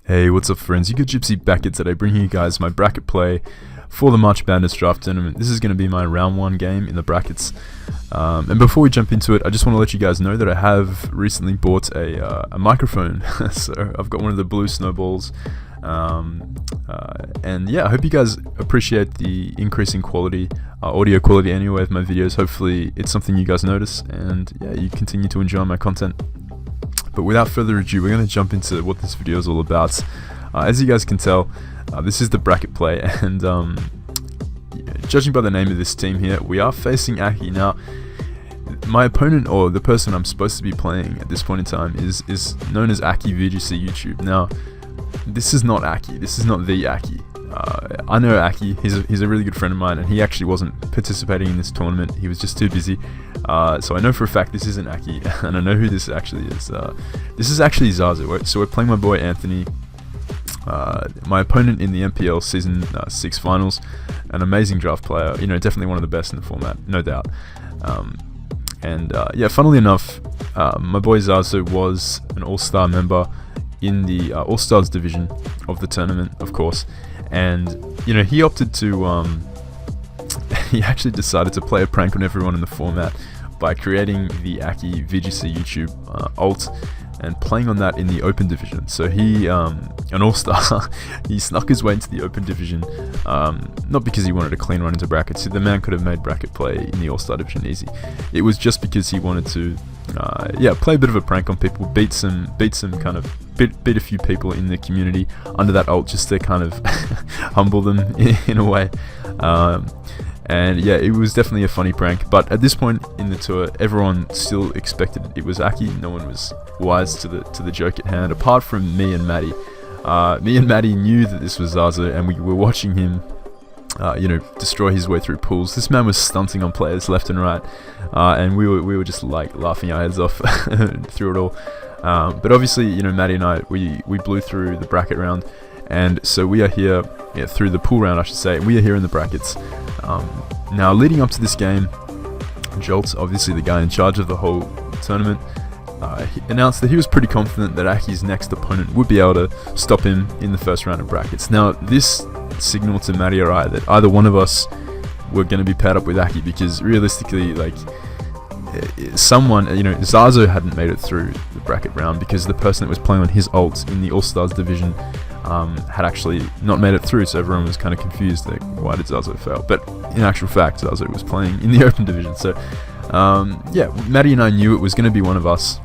Hey, what's up friends? You got Gypsy back here today, bringing you guys my bracket play for the March Madness Draft Tournament. This is going to be my round 1 game in the brackets. And before we jump into it, I just want to let you guys know that I have recently bought a microphone. So I've got one of the blue snowballs. And yeah, I hope you guys appreciate the increasing quality, audio quality anyway of my videos. Hopefully it's something you guys notice, and yeah, you continue to enjoy my content. But without further ado, we're going to jump into what this video is all about. As you guys can tell, this is the bracket play, and judging by the name of this team here, we are facing Akki. Now, my opponent, or the person I'm supposed to be playing at this point in time, is known as AkkiVGCYT. Now, this is not Akki. This is not the Akki. I know Akki. He's a really good friend of mine, and he actually wasn't participating in this tournament. He was just too busy. So I know for a fact this isn't Akki, and I know who this actually is. This is actually Zazo. So we're playing my boy Anthony, my opponent in the MPL Season 6 Finals, an amazing draft player. You know, definitely one of the best in the format, no doubt. Yeah, funnily enough, my boy Zazo was an All-Star member in the All-Stars division of the tournament, of course. And you know, he opted to he actually decided to play a prank on everyone in the format by creating the AkkiVGCYT alt and playing on that in the open division. So he, an all-star, he snuck his way into the open division, not because he wanted a clean run into brackets. The man could have made bracket play in the all-star division easy. It was just because he wanted to, yeah, play a bit of a prank on people, beat a few people in the community under that ult, just to kind of humble them in a way. And yeah, it was definitely a funny prank, but at this point in the tour, everyone still expected it was Akki. No one was wise to the joke at hand, apart from me and Maddie. Me and Maddie knew that this was Zazo, and we were watching him, you know, destroy his way through pools. This man was stunting on players left and right, and we were just like laughing our heads off through it all. But obviously, you know, Maddie and I, we blew through the bracket round, and so we are here, yeah, through the pool round, I should say. We are here in the brackets. Now, leading up to this game, Jolt, obviously the guy in charge of the whole tournament, he announced that he was pretty confident that Akki's next opponent would be able to stop him in the first round of brackets. Now, this signaled to Maddie or I that either one of us were going to be paired up with Akki, because realistically, like, someone, you know, Zazo hadn't made it through the bracket round because the person that was playing on his ult in the All-Stars division had actually not made it through, so everyone was kind of confused, like, why did Zazo fail? But in actual fact, Zazo was playing in the open division. So yeah, Maddie and I knew it was going to be one of us,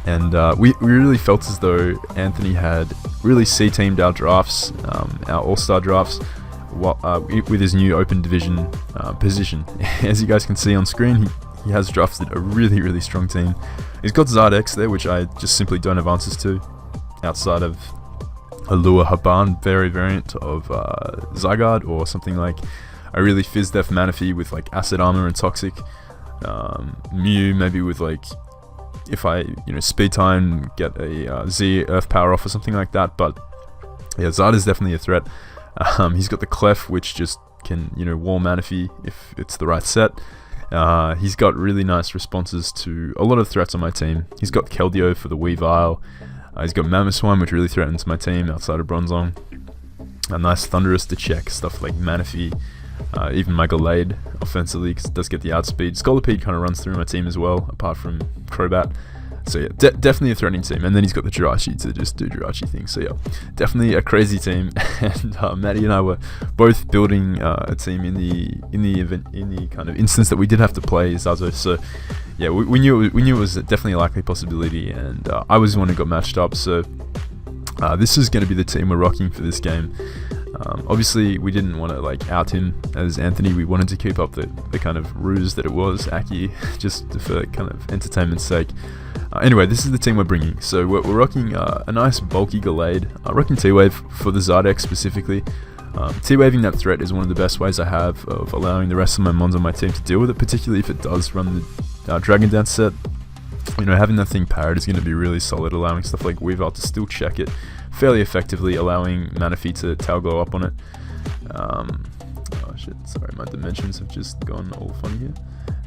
and we really felt as though Anthony had really C-teamed our drafts, our All-Star drafts, with his new open division position. As you guys can see on screen, he has drafted a really, really strong team. He's got Zardex there, which I just simply don't have answers to, outside of Allure Haban variant of Zygarde, or something like a really Fizdef Manaphy with like Acid Armor and Toxic. Mew maybe with, like, if I, you know, speed time, get a Z Earth Power off or something like that. But yeah, Zard is definitely a threat. He's got the Clef, which just can, you know, wall Manaphy if it's the right set. He's got really nice responses to a lot of threats on my team. He's got Keldeo for the Weavile. He's got Mamoswine, which really threatens my team outside of Bronzong. A nice Thunderous to check stuff like Manaphy, even my Gallade offensively, because it does get the outspeed. Scolipede kind of runs through my team as well, apart from Crobat. So yeah, definitely a threatening team. And then he's got the Jirachi to just do Jirachi things. So yeah, definitely a crazy team. And Maddie and I were both building a team in the kind of instance that we did have to play Zazo. So yeah, we knew it was definitely a likely possibility, and I was the one who got matched up. So this is going to be the team we're rocking for this game. Obviously, we didn't want to like out him as Anthony. We wanted to keep up the kind of ruse that it was Akki, just for kind of entertainment's sake. Anyway, this is the team we're bringing. So we're rocking a nice bulky Gallade, rocking T-Wave for the Zardex specifically. T-Waving that threat is one of the best ways I have of allowing the rest of my mons on my team to deal with it, particularly if it does run the Dragon Dance set. You know, having that thing parried is going to be really solid, allowing stuff like Weavile to still check it fairly effectively, allowing Manaphy to Tail Glow up on it. Oh shit, sorry, my dimensions have just gone all funny here.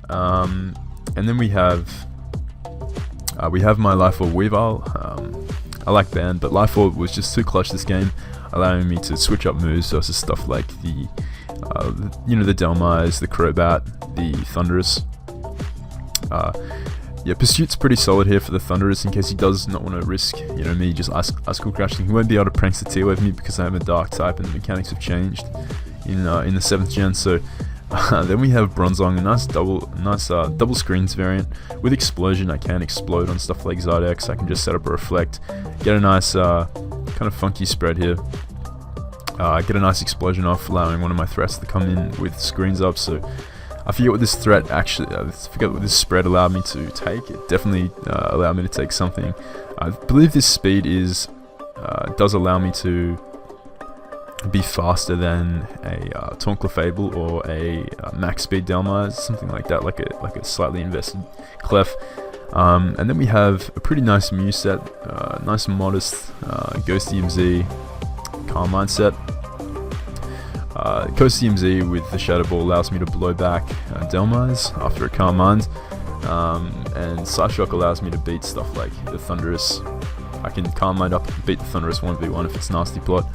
And then we have my Life Orb Weavile. I like Band, but Life Orb was just too clutch this game, allowing me to switch up moves versus stuff like the the Delmais, the Crobat, the Thunderous. Yeah, Pursuit's pretty solid here for the Thunderous in case he does not want to risk, me just Icicle Crashing. He won't be able to pranks the T-Wave me because I am a Dark type and the mechanics have changed in the 7th gen. So then we have Bronzong, a nice double screens variant with Explosion. I can explode on stuff like Zydex. I can just set up a Reflect, get a nice kind of funky spread here. Get a nice explosion off, allowing one of my threats to come in with screens up. So I forget what this threat actually, I forget what this spread allowed me to take. It definitely allowed me to take something. I believe this speed does allow me to be faster than a Taunt Clefable or a max speed Delmais, something like that, like a slightly invested Clef. And then we have a pretty nice Mew set, nice and modest Ghost EMZ Carmine set. Ghost EMZ with the Shadow Ball allows me to blow back Delmais after it Carmines, and Psyshock allows me to beat stuff like the Thunderous. I can Carmine up and beat the Thunderous 1v1 if it's Nasty Plot.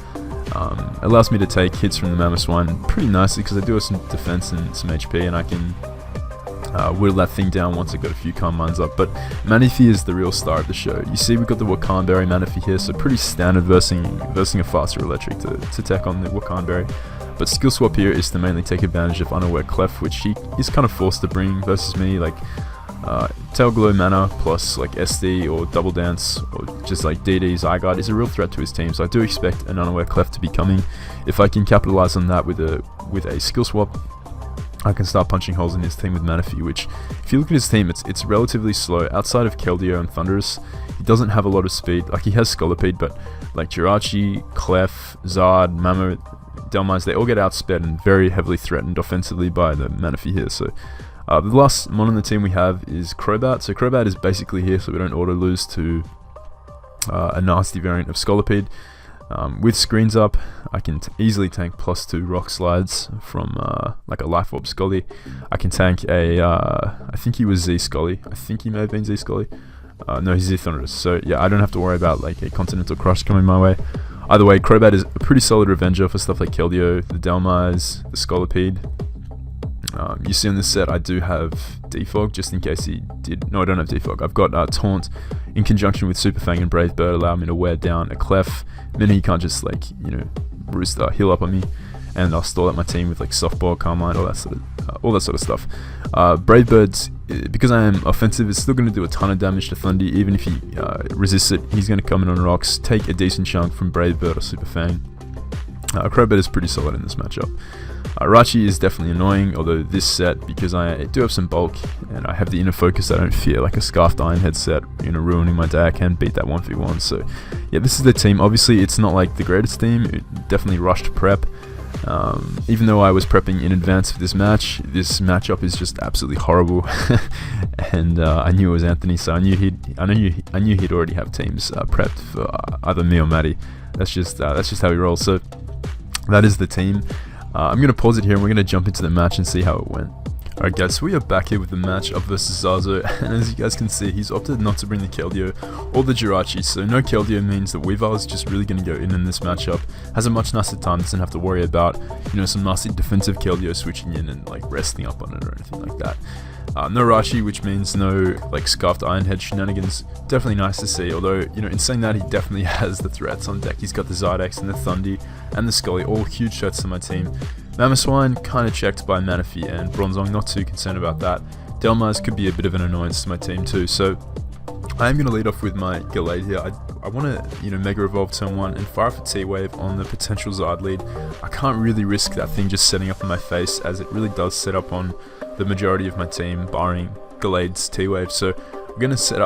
It allows me to take hits from the Mamoswine pretty nicely because I do have some defense and some HP, and I can whittle that thing down once I got a few Carmines up. But Manaphy is the real star of the show. You see we've got the Wakanberry Manaphy here, so pretty standard versing a faster electric to tech on the Wakanberry. But skill swap here is to mainly take advantage of Unaware Clef, which he is kind of forced to bring versus me, like Tail Glow Mana plus like SD or Double Dance or just like DD Zygarde is a real threat to his team, so I do expect an Unaware Clef to be coming. If I can capitalize on that with a skill swap, I can start punching holes in his team with Manaphy, which, if you look at his team, it's relatively slow. Outside of Keldeo and Thunderous, he doesn't have a lot of speed. Like, he has Scolipede, but like Jirachi, Clef, Zard, Mamo, Delmais, they all get outsped and very heavily threatened offensively by the Manaphy here. So the last mon on the team we have is Crobat. So Crobat is basically here so we don't auto lose to a nasty variant of Scolipede. With screens up, I can easily tank +2 Rock Slides from like a Life Orb Scully. I can tank a, I think he was Z Scully. I think he may have been Z Scully. No, he's Z Thunderous. So yeah, I don't have to worry about like a Continental Crush coming my way. Either way, Crobat is a pretty solid Revenger for stuff like Keldeo, the Delmais, the Scolipede. You see on this set, I do have Defog, just in case he did. No, I don't have Defog. I've got Taunt in conjunction with Super Fang and Brave Bird, allow me to wear down a Clef. Meaning he can't just like, roost heal up on me, and I'll stall out my team with like Softball, Carmine, all that sort of stuff. Brave Birds, because I am offensive, is still going to do a ton of damage to Thundy. Even if he resists it, he's going to come in on rocks, take a decent chunk from Brave Bird or Super Fang. Crobat is pretty solid in this matchup. Rachi is definitely annoying, although this set, because I do have some bulk and I have the inner focus, I don't fear like a Scarfed Iron Head set, ruining my day. I can beat that 1v1. So yeah, this is the team. Obviously it's not like the greatest team, it definitely rushed prep. Even though I was prepping in advance for this matchup is just absolutely horrible. And I knew it was Anthony, so I knew he'd already have teams prepped for either me or Matty. That's just how he rolls. So that is the team. I'm going to pause it here and we're going to jump into the match and see how it went. Alright guys, so we are back here with the match up versus Zazo, and as you guys can see, he's opted not to bring the Keldeo or the Jirachi, so no Keldeo means that Weavile is just really going to go in this matchup, has a much nicer time, doesn't have to worry about, some nasty defensive Keldeo switching in and like resting up on it or anything like that. No Rachi, which means no like Scarfed Iron Head shenanigans. Definitely nice to see, although, in saying that, he definitely has the threats on deck. He's got the Zydex and the Thundy and the Scully, all huge threats to my team. Mamoswine kind of checked by Manaphy and Bronzong, not too concerned about that. Delmais could be a bit of an annoyance to my team too, so I am going to lead off with my Gallade here. I want to, Mega Evolve turn 1 and fire off a T-Wave on the potential Zard lead. I can't really risk that thing just setting up in my face, as it really does set up on the majority of my team, barring Gallade's T-Wave. So I'm going to set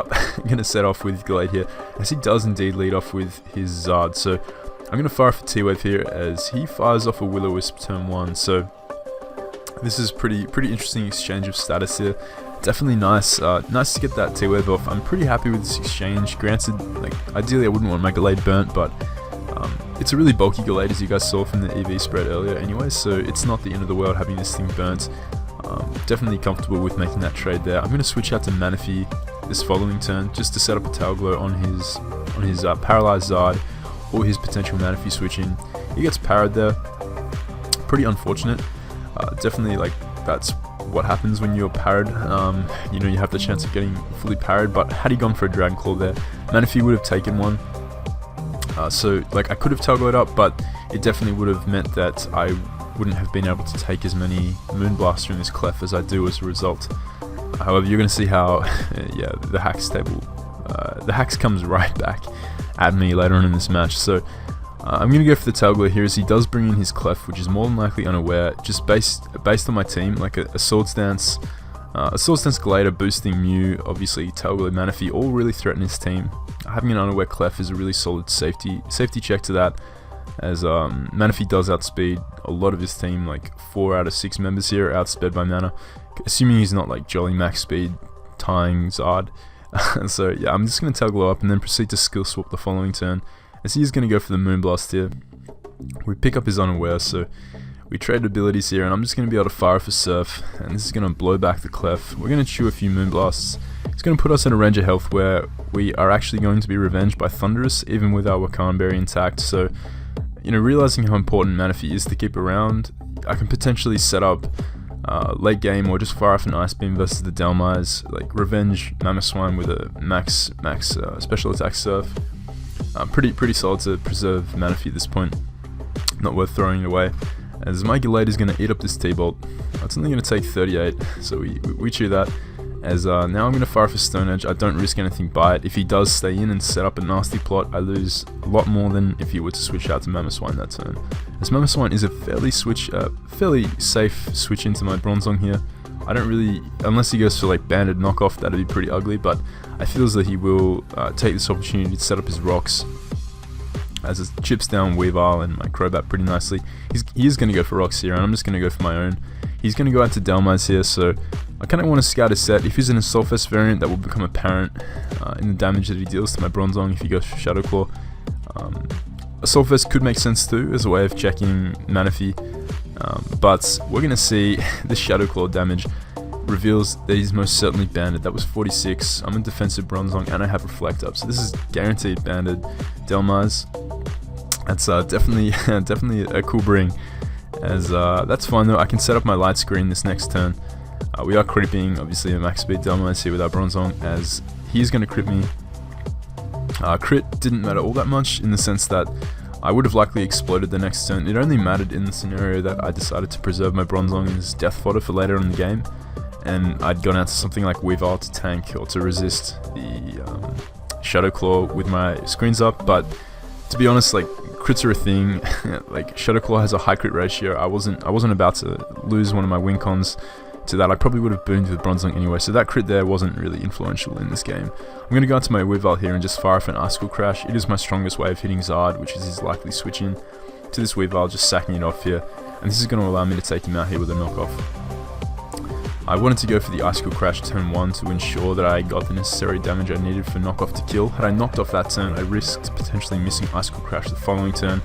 off with Gallade here, as he does indeed lead off with his Zard. So I'm going to fire off a T-Wave here, as he fires off a Will-O-Wisp turn 1. So this is pretty interesting exchange of status here. Definitely nice to get that T-Wave off. I'm pretty happy with this exchange. Granted, like ideally I wouldn't want my Gallade burnt, but it's a really bulky Gallade, as you guys saw from the EV spread earlier anyway, so it's not the end of the world having this thing burnt. Definitely comfortable with making that trade there. I'm going to switch out to Manaphy this following turn just to set up a Tail Glow on his paralyzed Zard or his potential Manaphy switching. He gets parried there. Pretty unfortunate. Definitely, like, that's what happens when you're parried. You know, you have the chance of getting fully parried, but had he gone for a Dragon Claw there, Manaphy would have taken one. So, like, I could have Tail Glowed up, but it definitely would have meant that I wouldn't have been able to take as many Moonblasts from this Clef as I do as a result. However, you're going to see how, yeah, the Hacks table, the Hacks comes right back at me later on in this match. So, I'm going to go for the Tail Glow here, as he does bring in his Clef, which is more than likely unaware, just based on my team, like a Swords Dance Galator boosting Mew, obviously Tail Glow Manaphy, all really threaten his team. Having an unaware Clef is a really solid safety check to that, as Manaphy does outspeed a lot of his team. Like 4 out of 6 members here are outsped by Mana, assuming he's not like Jolly max speed tying Zard. So yeah, I'm just going to Tail Glow up and then proceed to skill swap the following turn, as he's going to go for the Moonblast here. We pick up his unaware, so we trade abilities here, and I'm just going to be able to fire for Surf, and this is going to blow back the Clef. We're going to chew a few Moonblasts. It's going to put us in a range of health where we are actually going to be revenged by Thunderous, even with our Wakan Berry intact. So, you know, realizing how important Manaphy is to keep around, I can potentially set up late game or just fire off an Ice Beam versus the Dhelmise, like revenge Mamoswine with a max special attack Surf. Pretty solid to preserve Manaphy at this point. Not worth throwing it away, as my Galator is going to eat up this T-Bolt. It's only going to take 38, so we chew that. As now I'm going to fire for Stone Edge. I don't risk anything by it. If he does stay in and set up a nasty plot, I lose a lot more than if he were to switch out to Mamoswine that turn. As Mamoswine is a fairly safe switch into my Bronzong here. I don't really, unless he goes for like Banded Knockoff, that'd be pretty ugly, but I feel as though he will take this opportunity to set up his Rocks, as it chips down Weavile and my Crobat pretty nicely. He is going to go for Rocks here, and I'm just going to go for my own. He's going to go out to Dhelmise here, so I kind of want to scout his set. If he's in a Assault Vest variant, that will become apparent in the damage that he deals to my Bronzong if he goes for Shadow Claw. Assault Vest could make sense too, as a way of checking Manaphy, but we're going to see the Shadow Claw damage reveals that he's most certainly banded. That was 46. I'm a defensive Bronzong and I have Reflect up, so this is guaranteed banded Dhelmise. That's definitely a cool bring. As that's fine though. I can set up my light screen this next turn. We are creeping obviously a max speed Dhelmise here with our Bronzong, as he's going to crit me. Crit didn't matter all that much, in the sense that I would have likely exploded the next turn. It only mattered in the scenario that I decided to preserve my Bronzong as death fodder for later in the game, and I'd gone out to something like Weavile to tank or to resist the Shadow Claw with my screens up. But to be honest, like, crits are a thing. Like, Shadow Claw has a high crit ratio. I wasn't about to lose one of my win cons to that. I probably would have boomed with Bronzong anyway, so that crit there wasn't really influential in this game. I'm going to go into my Weavile here and just fire off an Icicle Crash. It is my strongest way of hitting Zard, which is his likely switch in to this Weavile, just sacking it off here, and this is going to allow me to take him out here with a knockoff. I wanted to go for the Icicle Crash turn 1 to ensure that I got the necessary damage I needed for knockoff to kill. Had I knocked off that turn, I risked potentially missing Icicle Crash the following turn,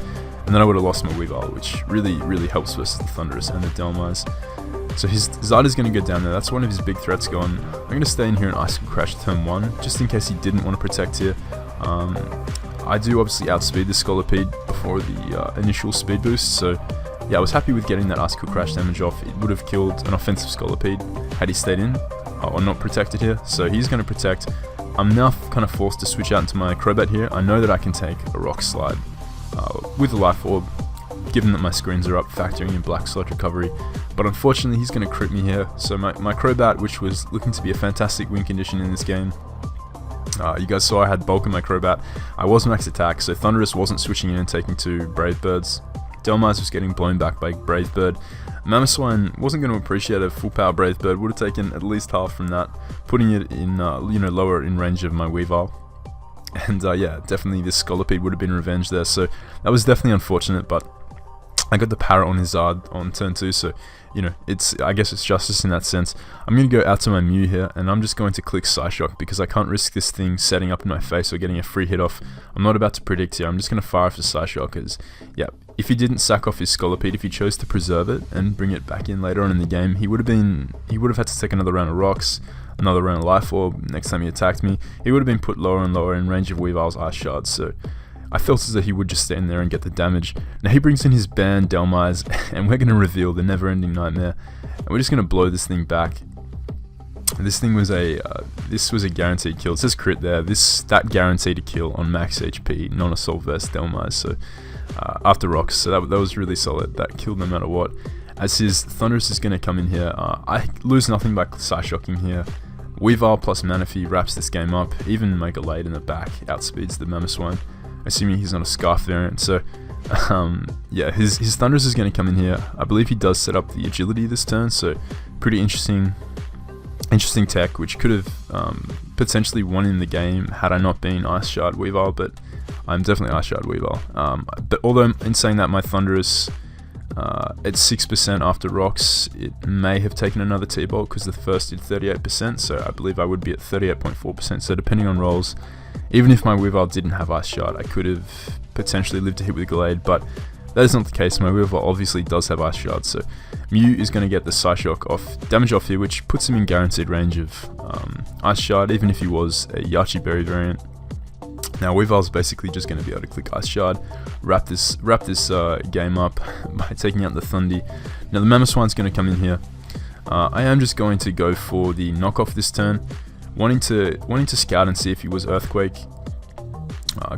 and then I would have lost my Weavile, which really helps versus the Thunderous and the Dhelmise. So his Zard is going to go down there. That's one of his big threats gone. I'm going to stay in here and Icicle Crash turn 1, just in case he didn't want to protect here. I do obviously outspeed the Scolipede before the initial speed boost, so yeah, I was happy with getting that Icicle Crash damage off. It would have killed an offensive Scolipede had he stayed in, or not protected here, so he's going to protect. I'm now kind of forced to switch out into my Crobat here. I know that I can take a Rock Slide with a Life Orb, given that my screens are up, factoring in Black Sludge Recovery, but unfortunately he's going to crit me here. So my Crobat, which was looking to be a fantastic win condition in this game, you guys saw I had bulk in my Crobat. I was max attack, so Thunderous wasn't switching in and taking 2 Brave Birds. Dhelmise was getting blown back by Brave Bird. Mamoswine wasn't going to appreciate a full power Brave Bird, would have taken at least half from that, putting it in lower in range of my Weavile. And yeah, definitely this Scolipede would have been revenged there, so that was definitely unfortunate, but I got the Parrot on his Zard on turn 2, so, you know, I guess it's justice in that sense. I'm going to go out to my Mew here, and I'm just going to click Psyshock, because I can't risk this thing setting up in my face or getting a free hit off. I'm not about to predict here. I'm just going to fire off the Psyshock, because, yeah, if he didn't sack off his Scolipede, if he chose to preserve it and bring it back in later on in the game, he would have had to take another round of Rocks. another round of life orb next time he attacked me, he would have been put lower and lower in range of Weavile's Ice Shards, so I felt as though he would just stand there and get the damage. Now he brings in his band Delmise, and we're going to reveal the Never-Ending Nightmare, and we're just going to blow this thing back. This thing was this was a guaranteed kill. It says crit there. That guaranteed a kill on max HP, non-assault vest Delmise. So after rocks, so that was really solid. That killed no matter what. As his Thunderous is going to come in here, I lose nothing by Psyshocking here. Weavile plus Manaphy wraps this game up. Even Mega Lade in the back outspeeds the Mamoswine, assuming he's not a Scarf variant. So yeah, his Thunderous is going to come in here. I believe he does set up the agility this turn, so pretty interesting tech, which could have potentially won in the game had I not been Ice Shard Weavile, but I'm definitely Ice Shard Weavile. But although in saying that, my Thunderous at 6% after rocks, it may have taken another T-Bolt because the first did 38%, so I believe I would be at 38.4%. So depending on rolls, even if my Weavile didn't have Ice Shard, I could have potentially lived to hit with Glade, but that is not the case. My Weavile obviously does have Ice Shard, so Mew is going to get the Psyshock damage off here, which puts him in guaranteed range of Ice Shard, even if he was a Yachi Berry variant. Now Weavile's basically just going to be able to click Ice Shard, wrap this game up by taking out the Thundy. Now the Mamoswine's going to come in here. I am just going to go for the knockoff this turn, wanting to scout and see if he was Earthquake.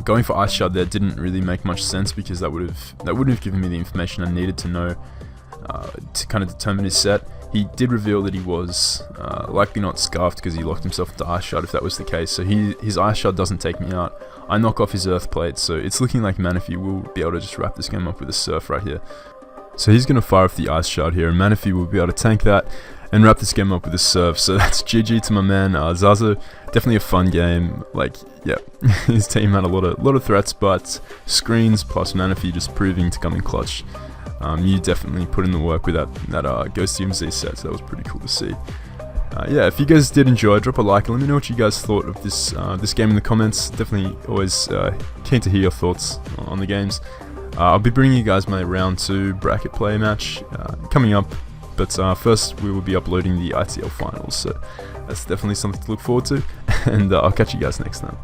Going for Ice Shard there didn't really make much sense because that wouldn't have given me the information I needed to know to kind of determine his set. He did reveal that he was likely not Scarfed because he locked himself into Ice Shard if that was the case, so his Ice Shard doesn't take me out. I knock off his Earth Plate, so it's looking like Manaphy will be able to just wrap this game up with a Surf right here. So he's going to fire off the Ice Shard here, and Manaphy will be able to tank that and wrap this game up with a Surf. So that's GG to my man Zazo. Definitely a fun game. Like, yeah, his team had a lot of threats, but screens plus Manaphy just proving to come in clutch. You definitely put in the work with that Ghost DMZ set, so that was pretty cool to see. Yeah, if you guys did enjoy, drop a like and let me know what you guys thought of this game in the comments. Definitely always keen to hear your thoughts on the games. I'll be bringing you guys my round 2 bracket play match coming up, but first we will be uploading the ITL finals, so that's definitely something to look forward to, and I'll catch you guys next time.